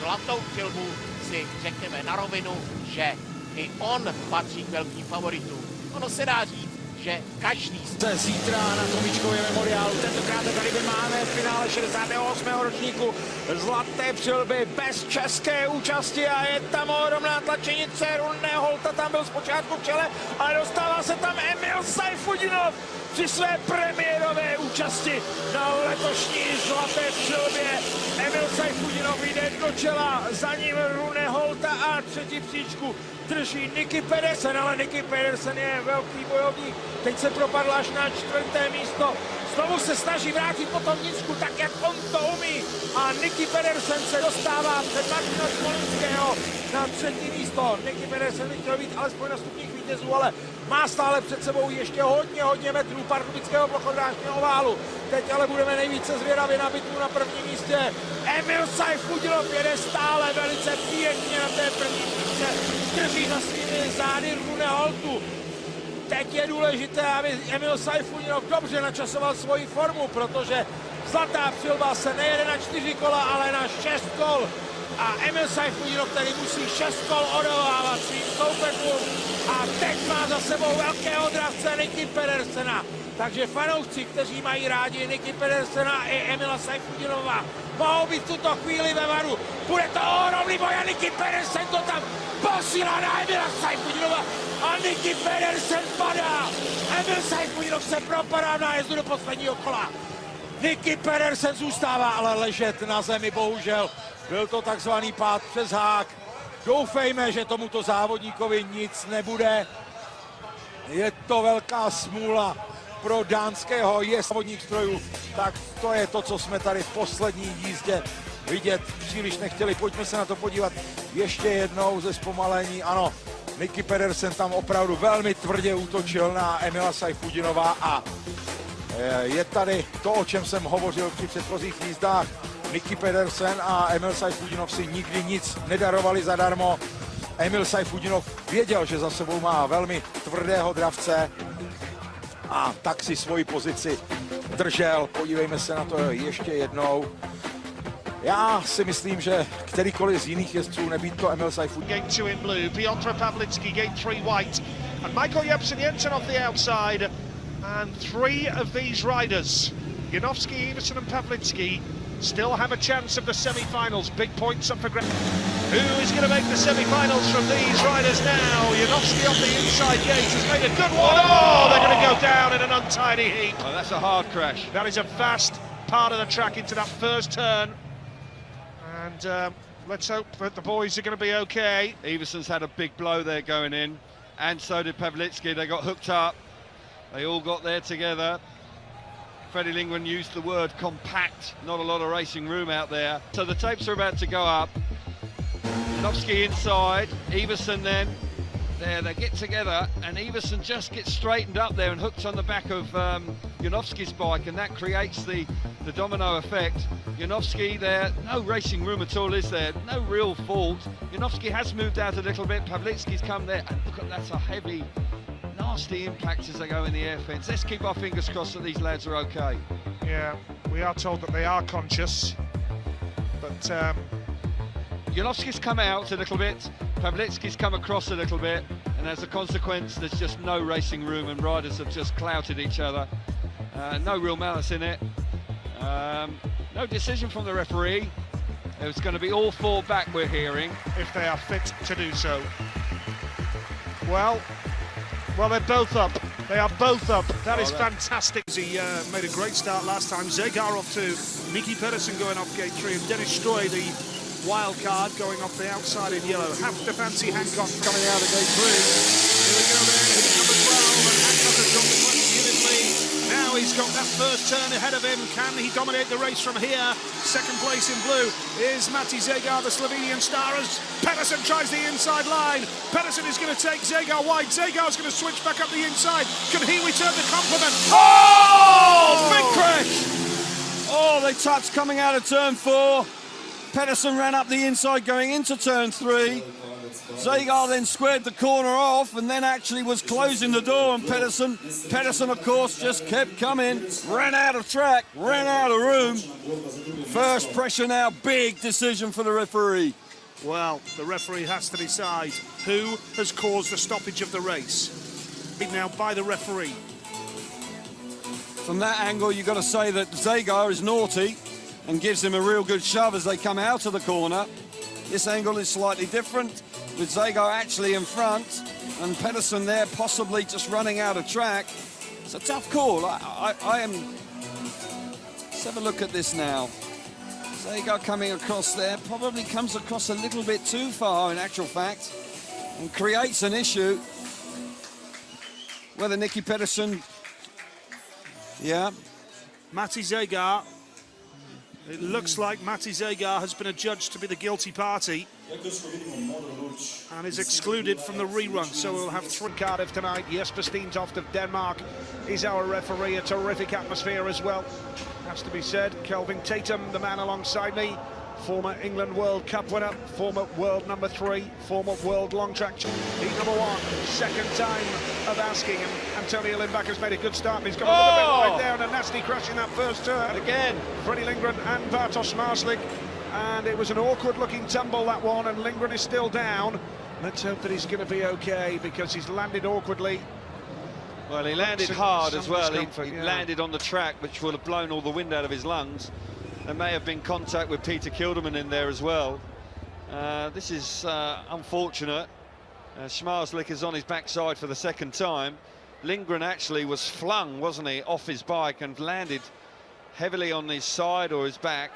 zlatou přilbu si řekneme na rovinu, že i on patří k velkým favoritům. Ono se dá říct, že každý se zítra na Tomíčkově memoriálu. Tentokrát tady máme v finále 68. ročníku zlaté přilby bez české účasti a je tam ohromná tlačenice. Rune Holta tam byl zpočátku v čele, ale dostává se tam Emil Sajfudinov při své premiérové účasti na letošní zlaté přilbě. Emil Sajfudinov jde do čela, za ním Rune Holta a třetí příčku drží Nicky Pedersen, ale Nicky Pedersen je velký bojovník. Teď se propadl až na 4. místo. Znovu se snaží vrátit po tom nízku, tak jak on to umí. A Nicky Pedersen se dostává před Martina Smolinského na 3. místo. Nicky Pedersen by chtěl být alespoň na stupních vítězů, ale má stále před sebou ještě hodně metrů pardubického plochodrážního oválu. Teď ale budeme nejvíce zvědaví na bitvu na prvním místě. Emil Sajfudinov jede stále velice pěkně na té první místě. Drží za svými zády Rune Holtu. Teď je důležité, aby Emil Sajfudinov dobře načasoval svoji formu, protože zlatá přilba se nejede na 4 kola, ale na 6 kol. A Emil Sajfudinov tady musí 6 kol odolávat svým soupeřům. A teď má za sebou velkého dravce Nicky Pedersena. Takže fanoušci, kteří mají rádi Nicky Pedersena i Emila Sajfudinova, mohou být v tuto chvíli ve varu. Bude to ohromný boj a Nicky Pedersen to tam posílá na Emila Sajfudinova a Nicky Pedersen padá. Emil Sajfudinov se propadá v nájezdu do posledního kola. Nicky Pedersen zůstává ale ležet na zemi, bohužel. Byl to takzvaný pád přes hák. Doufejme, že tomuto závodníkovi nic nebude. Je to velká smůla pro dánského závodník strojů. Tak to je to, co jsme tady v poslední jízdě vidět příliš nechtěli. Pojďme se na to podívat ještě jednou ze zpomalení. Ano, Nicky Pedersen tam opravdu velmi tvrdě útočil na Emila Sajfudinova a je tady to, o čem jsem hovořil při předchozích jízdách. Nicky Pedersen a Emil Sajfudinov si nikdy nic nedarovali zadarmo. Emil Sajfudinov věděl, že za sebou má velmi tvrdého dravce a tak si svoji pozici držel. Podívejme se na to ještě jednou. Já si myslím, že kterýkoliv z jiných jezdců, nebýt to Emil Sajfudinov. Gate 2 in blue, Piotr Pavlitzky, gate 3 white, and Michael Jepsen Jensen off the outside. And 3 of these riders, Janowski, Iversen and Pavlitzky, still have a chance of the semi-finals. Big points up for grabs. Who is going to make the semi-finals from these riders now? Janowski on the inside gate has made a good one. Oh, they're going to go down in an untidy heap. Oh, that's a hard crash. That is a fast part of the track into that first turn. And let's hope that the boys are going to be okay. Iversen's had a big blow there going in, and so did Pavlitzky. They got hooked up. They all got there together. Freddie Lingman used the word compact, not a lot of racing room out there. So the tapes are about to go up. Janowski inside, Iversen then, there they get together and Iversen just gets straightened up there and hooked on the back of Janowski's bike, and that creates the domino effect. Janowski there, no racing room at all, is there? No real fault. Janowski has moved out a little bit, Pavlitzky's come there, and look at that's a heavy, nasty impact as they go in the air fence. Let's keep our fingers crossed that these lads are okay. Yeah, we are told that they are conscious, but Janowski's come out a little bit, Pavlitzky's come across a little bit, and as a consequence there's just no racing room and riders have just clouted each other. No real malice in it. No decision from the referee. It's going to be all 4 back, we're hearing. If they are fit to do so. Well, they're both up. They are both up. That is fantastic. He made a great start last time. Zegar off 2, Nicky Pedersen going off gate 3, and Dennis Stroy, the wild card, going off the outside in yellow. Have to fancy Hancock coming out of gate 3. Here we go then, hitting number 12, and Hancock has got the unit lead. Now he's got that first turn ahead of him. Can he dominate the race from here? Second place in blue is Matti Zegar, the Slovenian star, as Pedersen tries the inside line. Pedersen is going to take Zegar wide. Zegar's going to switch back up the inside. Can he return the compliment? Oh, big crash! Oh, they touched coming out of turn 4. Pedersen ran up the inside going into turn 3. Zagar then squared the corner off and then actually was closing the door on Pedersen. Pedersen, of course, just kept coming, ran out of track, ran out of room. First pressure now, big decision for the referee. Well, the referee has to decide who has caused the stoppage of the race. Being now by the referee. From that angle, you've got to say that Zagar is naughty and gives him a real good shove as they come out of the corner. This angle is slightly different, with Zagar actually in front and Pedersen there possibly just running out of track. It's a tough call. I am... Let's have a look at this now. Zagar coming across there, probably comes across a little bit too far in actual fact, and creates an issue. Whether Nicky Pedersen, yeah. Matti Zagar, it looks like Matti Zagar has been adjudged to be the guilty party and is excluded from the rerun, so we'll have three. Cardiff tonight. Jesper Steentoft of Denmark is our referee. A terrific atmosphere as well, has to be said. Kelvin Tatum, the man alongside me, former England World Cup winner, former world number 3, former world long track. He's number 1, second time of asking, and Antonio Lindback has made a good start. He's got a little bit right down, a nasty crash in that first turn. Again, Freddie Lindgren and Bartosz Marslik, and it was an awkward looking tumble, that one, and Lindgren is still down. Let's hope that he's going to be okay, because he's landed awkwardly. well, he landed hard as well. He landed on the track, which would have blown all the wind out of his lungs. There may have been contact with Peter Kilderman in there as well. This is unfortunate. Schmarslik is on his backside for the second time. Lindgren actually was flung, wasn't he, off his bike and landed heavily on his side or his back.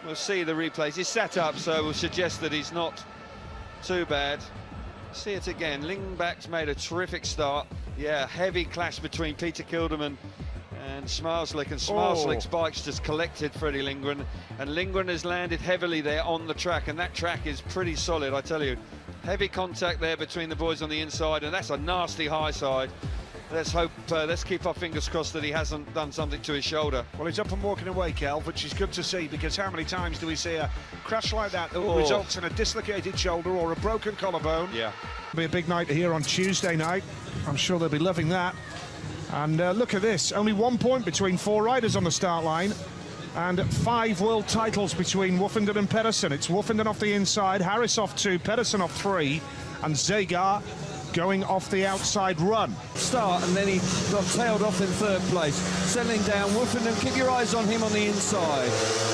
We'll see the replays. He's sat up, so we'll suggest that he's not too bad. See it again. Lindback's made a terrific start. Yeah, heavy clash between Peter Kilderman and Schmarslik, and Schmarslik's bike's just collected Freddie Lindgren, and Lindgren has landed heavily there on the track, and that track is pretty solid, I tell you. Heavy contact there between the boys on the inside, and that's a nasty high side. Let's hope, let's keep our fingers crossed that he hasn't done something to his shoulder. Well, he's up and walking away, Kel, which is good to see, because how many times do we see a crash like that that results in a dislocated shoulder or a broken collarbone? Yeah. It'll be a big night here on Tuesday night. I'm sure they'll be loving that. And look at this, only 1 point between 4 riders on the start line, and 5 world titles between Woofenden and Pedersen. It's Woofenden off the inside, Harris off 2, Pedersen off 3, and Zagar going off the outside run. Start, and then he got tailed off in 3rd place. Settling down, Woofenden, keep your eyes on him on the inside.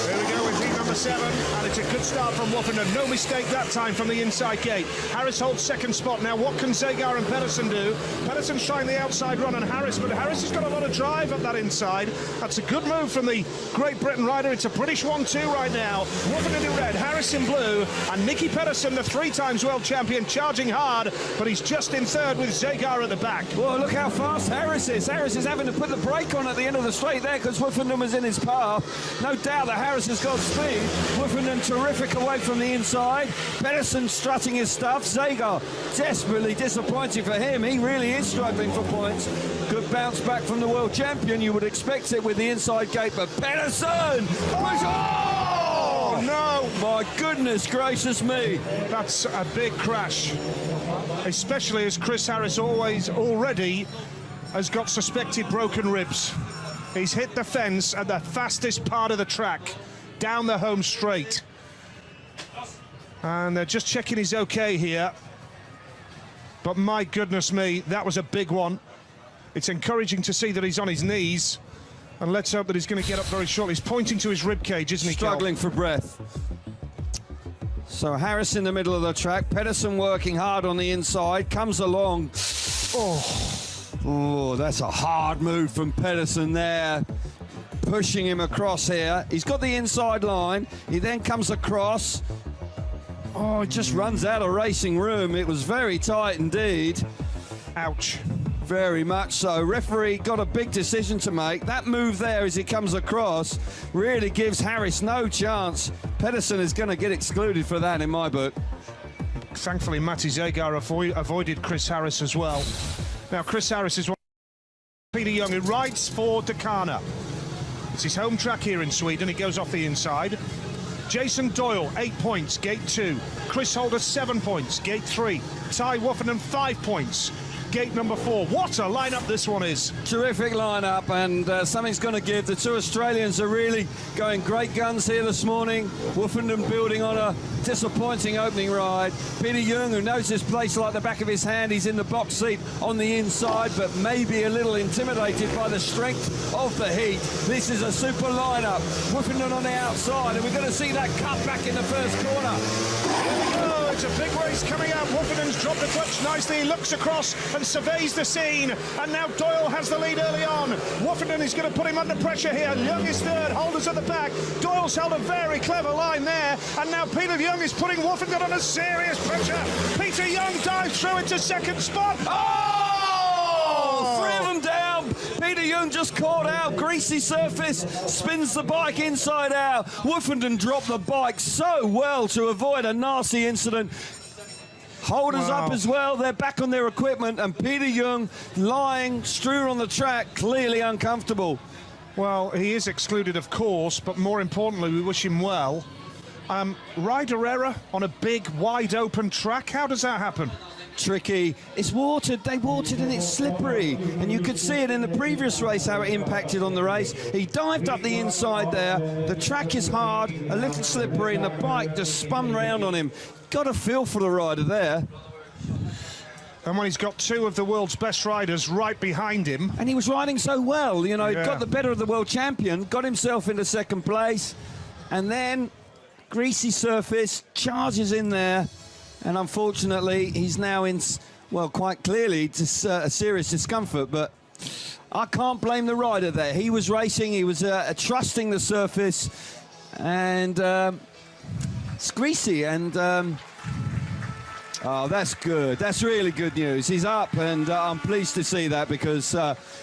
There we go with heat number 7, and it's a good start from Woofenden. No mistake that time from the inside gate. Harris holds 2nd spot. Now what can Zagar and Pedersen do? Pedersen's trying the outside run on Harris, but Harris has got a lot of drive up that inside. That's a good move from the Great Britain rider. It's a British 1-2 right now. Woofenden in red, Harris in blue, and Nicky Pedersen, the 3 times world champion, charging hard, but he's just in 3rd with Zagar at the back. Well, look how fast Harris is. Harris is having to put the brake on at the end of the straight there because Woofenden was in his path. No doubt that Harris has got speed. Woofenden terrific away from the inside. Pedersen strutting his stuff. Zagar desperately disappointing for him. He really is struggling for points. Good bounce back from the world champion. You would expect it with the inside gate, but Pedersen! Oh, no! My goodness gracious me. That's a big crash, especially as Chris Harris already has got suspected broken ribs. He's hit the fence at the fastest part of the track, down the home straight. And they're just checking he's okay here. But my goodness me, that was a big one. It's encouraging to see that he's on his knees. And let's hope that he's going to get up very shortly. He's pointing to his rib cage, isn't he, Kel? Struggling for breath. So Harris in the middle of the track, Pedersen working hard on the inside, comes along. Oh, that's a hard move from Pedersen there, pushing him across here. He's got the inside line, he then comes across. Oh, it just runs out of racing room. It was very tight indeed. Ouch. Very much so. Referee got a big decision to make. That move there as he comes across really gives Harris no chance. Pedersen is going to get excluded for that in my book. Thankfully, Matti Zagar avoided Chris Harris as well. Now, Chris Harris is one of Peter Young, who rides for Dakarna. It's his home track here in Sweden. He goes off the inside. Jason Doyle, 8 points, gate 2. Chris Holder, 7 points, gate 3. Ty Woofenden, 5 points, gate number 4. What a lineup this one is. Terrific lineup, and something's going to give. The two Australians are really going great guns here this morning. Woofenden building on a disappointing opening ride. Peter Young, who knows this place like the back of his hand, he's in the box seat on the inside, but maybe a little intimidated by the strength of the heat. This is a super lineup. Woofenden on the outside, and we're going to see that cut back in the first corner. Oh, it's a big race coming out. Woofenden's dropped the clutch nicely. He looks across and surveys the scene, and now Doyle has the lead early on. Woofenden is going to put him under pressure here. Young is third, Holder's at the back. Doyle's held a very clever line there, and now Peter Young is putting Woofenden under serious pressure. Peter Young dives through into second spot. Oh! 3 of them down. Peter Young just caught out. Greasy surface, spins the bike inside out. Woofenden dropped the bike so well to avoid a nasty incident. Holders up as well. They're back on their equipment, and Peter Young lying strewn on the track, clearly uncomfortable. Well, he is excluded, of course, but more importantly, we wish him well. Rider error on a big, wide-open track. How does that happen? Tricky. It's watered. They watered and it's slippery. And you could see it in the previous race how it impacted on the race. He dived up the inside there. The track is hard, a little slippery, and the bike just spun round on him. Got a feel for the rider there. And when he's got 2 of the world's best riders right behind him. And he was riding so well, you know, he got the better of the world champion, got himself into second place, and then greasy surface, charges in there, and unfortunately he's now in, well, quite clearly just a serious discomfort, but I can't blame the rider there. He was racing, he was trusting the surface, and it's greasy, and oh, that's good. That's really good news. He's up, and I'm pleased to see that, because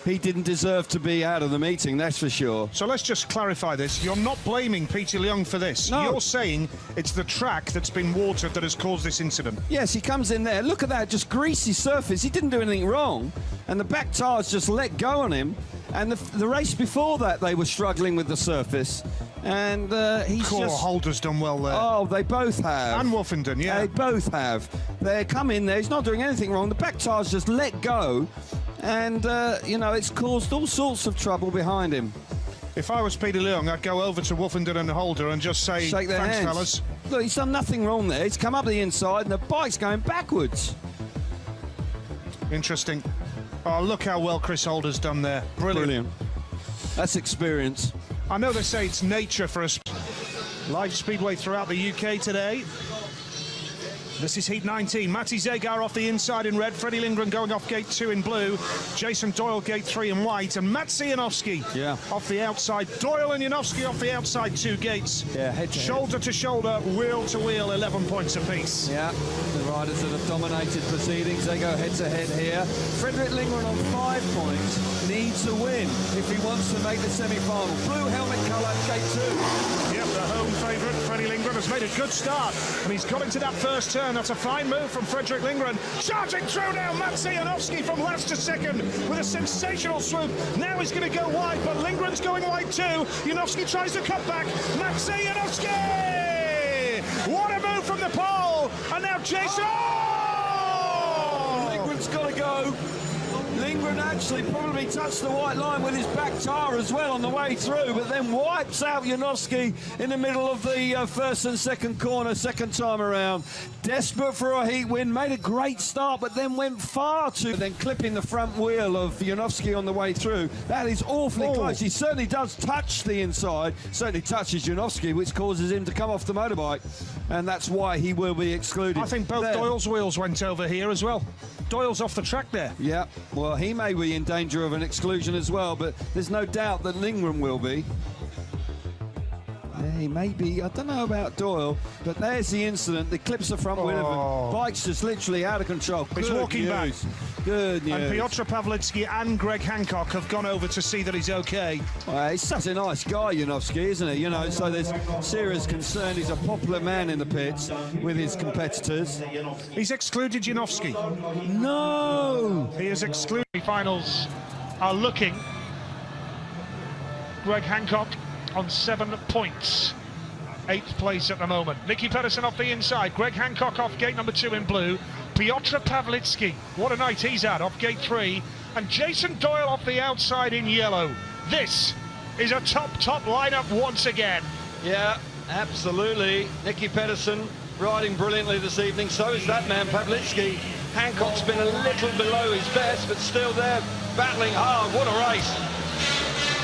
he didn't deserve to be out of the meeting, that's for sure. So let's just clarify this. You're not blaming Peter Young for this. No. You're saying it's the track that's been watered that has caused this incident. Yes, he comes in there. Look at that, just greasy surface. He didn't do anything wrong, and the back tyres just let go on him. And the race before that, they were struggling with the surface. And he's just... Holder's done well there. Oh, they both have. And Woofenden, yeah. They both have. They come in there, he's not doing anything wrong. The back tyres just let go, and, you know, it's caused all sorts of trouble behind him. If I was Peter Young, I'd go over to Woofenden and Holder and just say, shake their thanks, hands. fellas. Look, he's done nothing wrong there. He's come up the inside, and the bike's going backwards. Interesting. Oh, look how well Chris Holder's done there. Brilliant. That's experience. I know they say it's nature for us. Live Speedway throughout the UK today. This is Heat 19. Matti Zegar off the inside in red. Freddie Lindgren going off gate 2 in blue. Jason Doyle gate 3 in white. And Mats Janowski off the outside. Doyle and Janowski off the outside 2 gates. Yeah, head to shoulder to shoulder, wheel to wheel, 11 points apiece. Yeah, the riders that have dominated proceedings, they go head to head here. Frederick Lindgren on 5 points needs a win if he wants to make the semi-final. Blue helmet colour, gate 2. Yep, the home favourite, Freddie Lindgren, has made a good start. And he's got into that first turn. That's a fine move from Frederick Lindgren. Charging through now, Mats Janowski from last to second with a sensational swoop. Now he's going to go wide, but Lindgren's going wide too. Janowski tries to cut back. Mats Janowski! What a move from the pole! And now Jason... Oh! Lindgren's got to go. Lindgren actually probably touched the white line with his back tyre as well on the way through, but then wipes out Janowski in the middle of the first and second corner, second time around. Desperate for a heat win, made a great start, but then went far too... Then clipping the front wheel of Janowski on the way through. That is awfully close. He certainly does touch the inside, certainly touches Janowski, which causes him to come off the motorbike, and that's why he will be excluded. I think both Doyle's wheels went over here as well. Doyle's off the track there. Yeah, well, he may be in danger of an exclusion as well, but there's no doubt that Lindgren will be. Yeah, he may be. I don't know about Doyle, but there's the incident. The clips the front wheel of the bike's just literally out of control. He's walking back. Good news. And Piotr Pawlicki and Greg Hancock have gone over to see that he's okay. Well, he's such a nice guy, Janowski, isn't he? You know, so there's serious concern. He's a popular man in the pits with his competitors. He's excluded Janowski. No! He is excluded. Finals are looking. Greg Hancock on 7 points. 8th place at the moment. Nicky Pedersen off the inside, Greg Hancock off gate number 2 in blue, Piotr Pawlicki, what a night he's had, off gate 3, and Jason Doyle off the outside in yellow. This is a top lineup once again. Yeah, absolutely. Nicky Pedersen riding brilliantly this evening, so is that man Pawlicki. Hancock's been a little below his best, but still there, battling hard. What a race.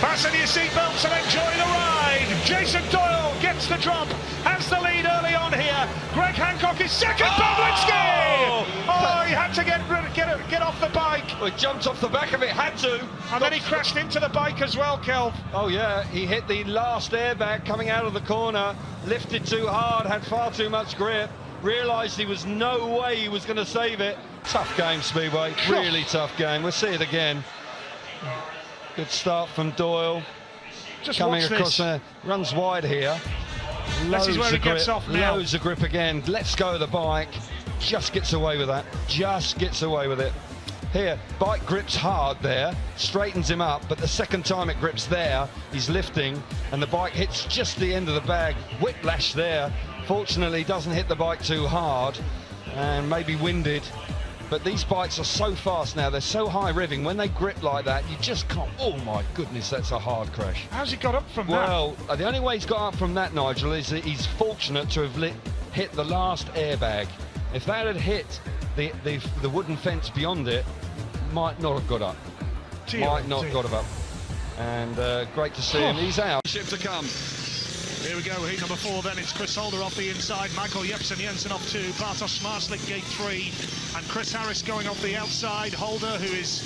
Fasten your seatbelts and enjoy the ride. Jason Doyle gets the drop, has the lead early on here. Greg Hancock is second. Pawlicki! Oh, he had to get off the bike. Well, he jumped off the back of it, had to. And then he crashed into the bike as well, Kelv. Oh yeah, he hit the last airbag coming out of the corner, lifted too hard, had far too much grip, realised he was no way he was going to save it. Tough game, Speedway, really tough game. We'll see it again. Good start from Doyle. Just coming watch across this. there, runs wide here. This is where he gets off now. Loads of grip again. Let's go of the bike. Just gets away with that. Just gets away with it. Here, bike grips hard there, straightens him up, but the second time it grips there, he's lifting, and the bike hits just the end of the bag. Whiplash there. Fortunately, doesn't hit the bike too hard, and maybe winded. But these bikes are so fast now, they're so high revving, when they grip like that, you just can't, oh my goodness, that's a hard crash. How's he got up from that? Well, the only way he's got up from that, Nigel, is that he's fortunate to have hit the last airbag. If that had hit the wooden fence beyond it, might not have got up. Might not have got up. And great to see him, he's out. Ship to come. Here we go, heat number 4 then, it's Chris Holder off the inside, Michael Jepsen off 2, Bartosz Marslik gate 3, and Chris Harris going off the outside, Holder who is...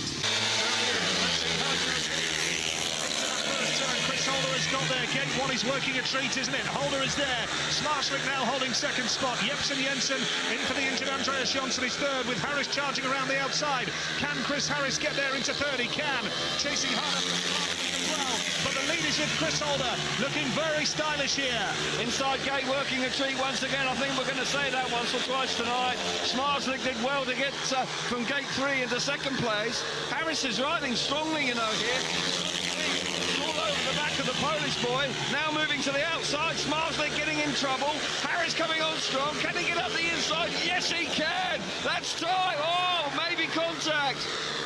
Chris Holder has got there, gate 1 is working a treat, isn't it? Holder is there, Marslik now holding second spot, Jepsen in for the injured Andreas Jonsson is third, with Harris charging around the outside. Can Chris Harris get there into third? He can, chasing hard as well. But the lead is with Chris Holder, looking very stylish here. Inside gate working a treat once again. I think we're going to say that once or twice tonight. Smarslik did well to get from gate 3 into second place. Harris is riding strongly, you know, here. All over the back of the Polish boy. Now moving to the outside. Smarslik getting in trouble. Harris coming on strong. Can he get up the inside? Yes, he can. That's tight. Oh, maybe contact.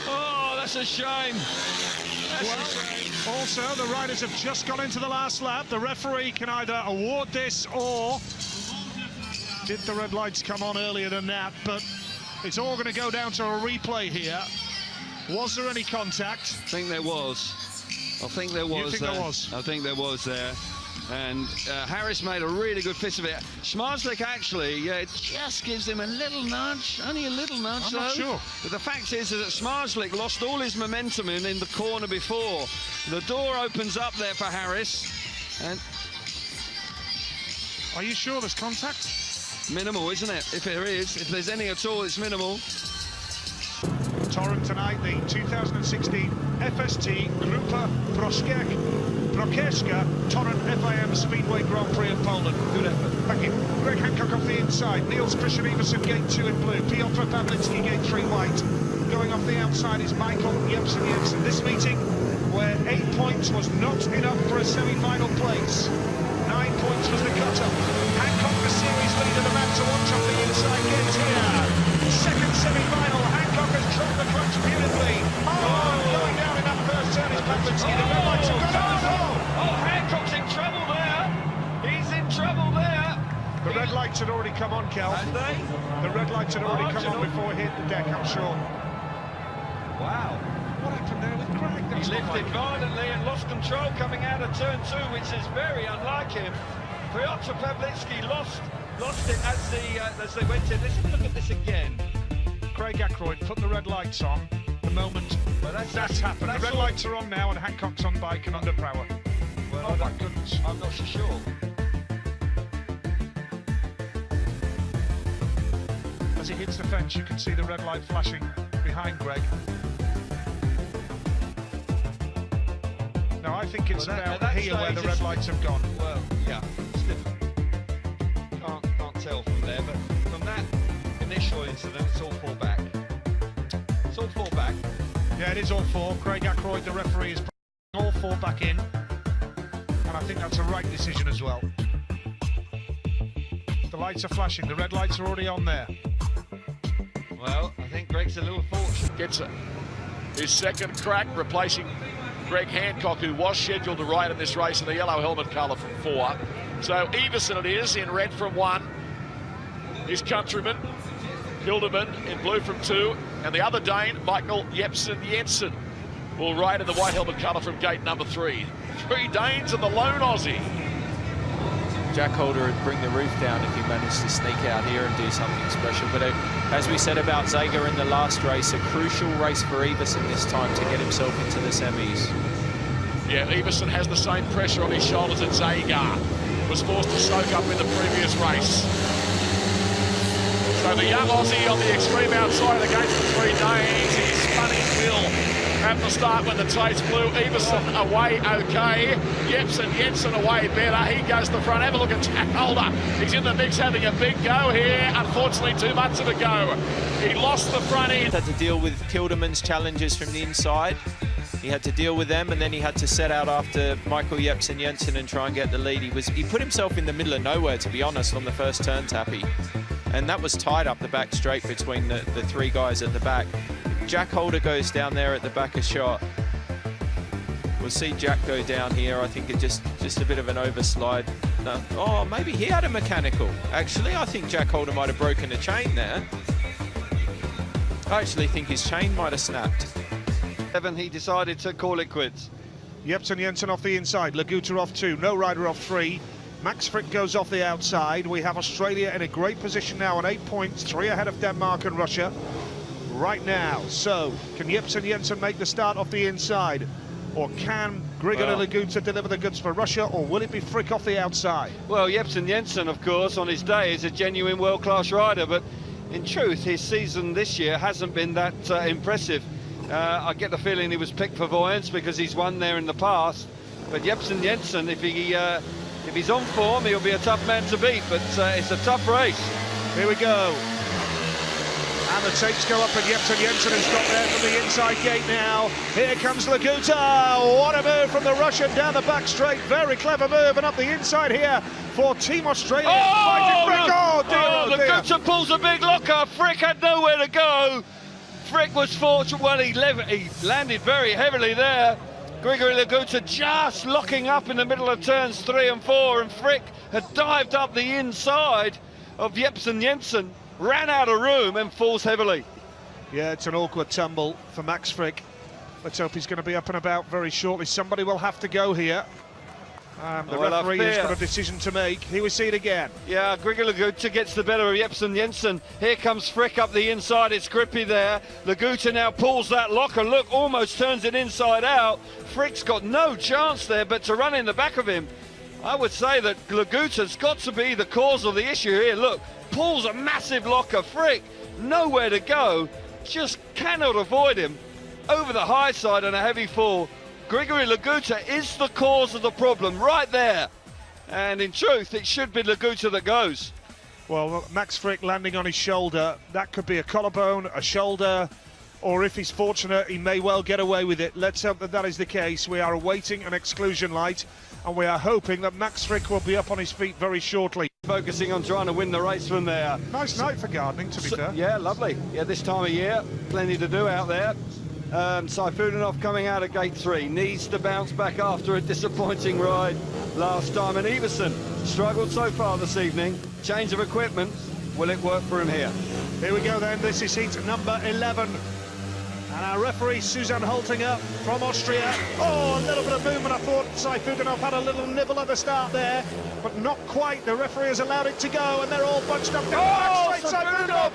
Oh, that's a shame. Also, the riders have just gone into the last lap. The referee can either award this or did the red lights come on earlier than that? But it's all going to go down to a replay here. Was there any contact? I think there was. I think there was. You think there was? I think there was there. And Harris made a really good fist of it. Smarslik actually, it just gives him a little nudge, only a little nudge. I'm not sure. But the fact is that Smarslik lost all his momentum in the corner before. The door opens up there for Harris. And are you sure there's contact? Minimal, isn't it? If there's any at all, it's minimal. Torrent tonight, the 2016 FST Grupa Prokeska Torrent FIM Speedway Grand Prix of Poland. Good effort. Thank you. Greg Hancock off the inside, Niels Christian Iversen gate 2 in blue, Piotr Pawlicki gate 3 white. Going off the outside is Michael Jepsen. This meeting, where 8 points was not enough for a semi-final place. 9 points was the cut-off. Hancock, the series leader, the man to watch off the inside gate here. Second semi-final, Hancock has dropped the clutch beautifully. Going down in that first turn is Pawlicki. The red lights have gone out. Oh, Hancock's in trouble there. He's in trouble there. The red lights had already come on, Kel. Had they? The red lights had already come on before he hit the deck, I'm sure. Wow. What happened there with Greg? He lifted violently and lost control coming out of turn 2, which is very unlike him. Piotr Pawlicki lost it as they went in. Let's look at this again. Craig Ackroyd put the red lights on the moment that's happened. The red lights are on now and Hancock's on bike and under power. Well, oh my goodness. I'm not so sure. As he hits the fence, you can see the red light flashing behind Greg. No, I think it's about here where the red lights have gone. Well, yeah, it's different. Can't tell from there, but from that initial incident, it's all 4 back. It's all 4 back. Yeah, it is all 4. Craig Ackroyd, the referee, is putting all 4 back in. And I think that's a right decision as well. The lights are flashing, the red lights are already on there. Well, I think Greg's a little fortunate. Gets his second crack, replacing Greg Hancock, who was scheduled to ride in this race in the yellow helmet colour from 4. So Everson it is in red from 1. His countryman, Hildeman, in blue from 2. And the other Dane, Michael Jepsen Jensen, will ride in the white helmet colour from gate number 3. 3 Danes and the lone Aussie. Jack Holder would bring the roof down if he managed to sneak out here and do something special. But as we said about Zager in the last race, a crucial race for Everson this time to get himself into the semis. Yeah, Everson has the same pressure on his shoulders that Zager was forced to soak up in the previous race. So the young Aussie on the extreme outside against the 3 Danes. He spun his wheel at the start when the taste blew. Everson away okay. Jepsen Jensen away better. He goes to the front. Have a look at Jack Holder. He's in the mix having a big go here. Unfortunately, too much of a go. He lost the front end. Had to deal with Tilderman's challenges from the inside. He had to deal with them, and then he had to set out after Michael Jepsen Jensen and try and get the lead. He put himself in the middle of nowhere, to be honest, on the first turn, Tappy. And that was tied up the back straight between the 3 guys at the back. Jack Holder goes down there at the back of shot. We'll see Jack go down here. I think it just a bit of an overslide. No. Oh, maybe he had a mechanical. Actually, I think Jack Holder might have broken a chain there. I actually think his chain might have snapped. He decided to call it quits. Jepsen Jensen off the inside, Laguta off 2, no rider off 3. Max Frick goes off the outside. We have Australia in a great position now on 8 points, 3 ahead of Denmark and Russia right now. So, can Jepsen Jensen make the start off the inside? Or can Grigor Laguta deliver the goods for Russia, or will it be Frick off the outside? Well, Jepsen Jensen, of course, on his day is a genuine world-class rider, but in truth, his season this year hasn't been that impressive. I get the feeling he was picked for Voyance because he's won there in the past. But Jepsen Jensen, if he's on form, he'll be a tough man to beat, but it's a tough race. Here we go. And the tapes go up, and Jepsen Jensen has got there from the inside gate now. Here comes Laguta. What a move from the Russian down the back straight. Very clever move, and up the inside here for Team Australia. Laguta pulls a big locker. Frick had nowhere to go. Frick was fortunate. Well, he landed very heavily there. Grigor Laguta just locking up in the middle of turns 3 and 4, and Frick had dived up the inside of Jepsen Jensen, ran out of room and falls heavily. Yeah, it's an awkward tumble for Max Frick. Let's hope he's going to be up and about very shortly. Somebody will have to go here. The referee has got a decision to make. Here we see it again. Yeah, Grigor Laguta gets the better of Jepsen Jensen. Here comes Frick up the inside. It's grippy there. Laguta now pulls that locker. Look, almost turns it inside out. Frick's got no chance there but to run in the back of him. I would say that Laguta's got to be the cause of the issue here. Look, pulls a massive locker. Frick, nowhere to go. Just cannot avoid him. Over the high side on a heavy fall. Grigor Laguta is the cause of the problem right there. And in truth, it should be Laguta that goes. Well, Max Frick landing on his shoulder, that could be a collarbone, a shoulder, or if he's fortunate, he may well get away with it. Let's hope that that is the case. We are awaiting an exclusion light, and we are hoping that Max Frick will be up on his feet very shortly. Focusing on trying to win the race from there. Nice night for gardening, to be fair. Yeah, lovely. Yeah, this time of year, plenty to do out there. Saifudinov coming out of gate 3, needs to bounce back after a disappointing ride last time, and Everson struggled so far this evening. Change of equipment, will it work for him here? Here we go then, this is heat number 11. And our referee, Susan Holtinger from Austria. Oh, a little bit of movement. I thought Saifudinov had a little nibble at the start there, but not quite. The referee has allowed it to go, and they're all bunched up. Saifudinov!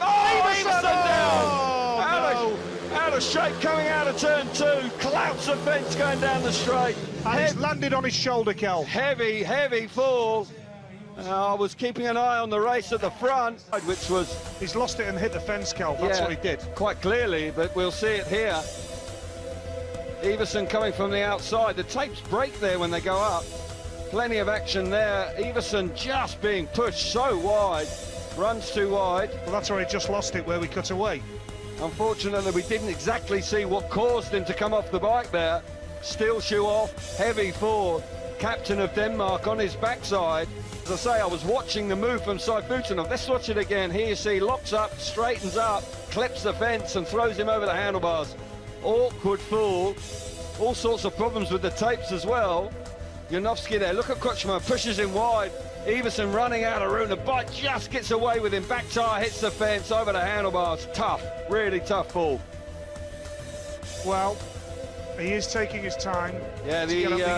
Everson down! Out of shape coming out of turn 2, clouts the fence going down the straight. And he's landed on his shoulder, Kel. Heavy, heavy fall. I was keeping an eye on the race at the front, which was... He's lost it and hit the fence, Kel. That's what he did. Quite clearly, but we'll see it here. Everson coming from the outside. The tapes break there when they go up. Plenty of action there. Everson just being pushed so wide. Runs too wide. Well, that's where he just lost it, where we cut away. Unfortunately, we didn't exactly see what caused him to come off the bike there. Steel shoe off, heavy fall. Captain of Denmark on his backside. As I say, I was watching the move from Saifutinov. Let's watch it again. Here you see, locks up, straightens up, clips the fence and throws him over the handlebars. Awkward fall. All sorts of problems with the tapes as well. Janowski there, look at Kutchma, pushes him wide. Iversen running out of room, the bike just gets away with him. Back tyre hits the fence, over the handlebars. Tough, really tough fall. Well, he is taking his time. Yeah,